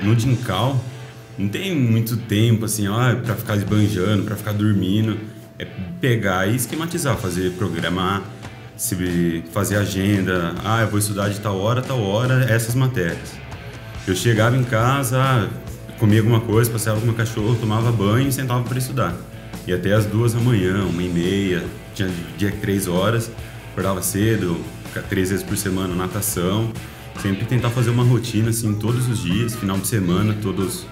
No Dincal, não tem muito tempo assim, ó, pra ficar esbanjando, pra ficar dormindo. É pegar e esquematizar, fazer, programar, se fazer agenda. Ah, eu vou estudar de tal hora, essas matérias. Eu chegava em casa, comia alguma coisa, passeava com meu cachorro, tomava banho e sentava para estudar. E até as 2 da manhã, 1h30, tinha dia 3 horas, acordava cedo, 3 vezes por semana natação. Sempre tentar fazer uma rotina assim todos os dias, final de semana, todos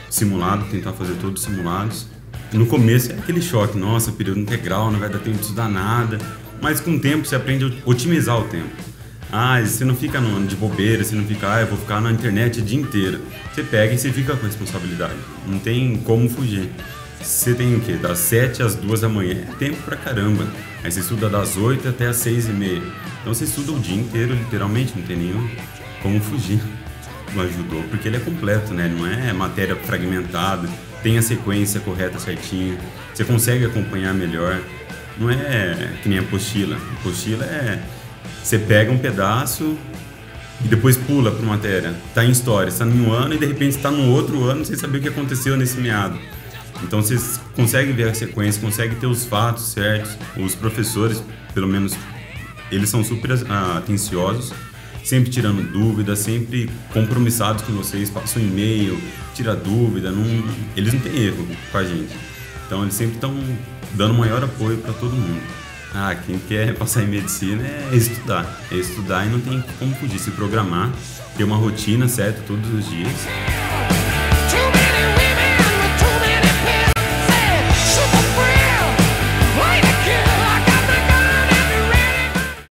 simulados, tentar fazer todos simulados. No começo é aquele choque, nossa, período integral, não vai dar tempo de estudar nada. Mas com o tempo você aprende a otimizar o tempo. Ah, você não fica de bobeira, você não fica, eu vou ficar na internet o dia inteiro. Você pega e você fica com a responsabilidade. Não tem como fugir. Você tem o quê? Das 7 às 2 da manhã é tempo pra caramba. Aí você estuda das 8 até as 6h30. Então você estuda o dia inteiro, literalmente, não tem nenhum como fugir. Não ajudou, porque ele é completo, né? Não é matéria fragmentada, tem a sequência correta, certinha. Você consegue acompanhar melhor. Não é que nem a apostila. A apostila é... Você pega um pedaço e depois pula para matéria. Tá em história, está em um ano e de repente está no outro ano sem saber o que aconteceu nesse meado. Então você consegue ver a sequência, consegue ter os fatos certos. Os professores, pelo menos, eles são super atenciosos, sempre tirando dúvidas, sempre compromissados com vocês, passam e-mail, tira dúvida, eles não têm erro com a gente. Então eles sempre estão dando maior apoio para todo mundo. Ah, quem quer passar em medicina é estudar e não tem como fugir, se programar, ter uma rotina certa todos os dias.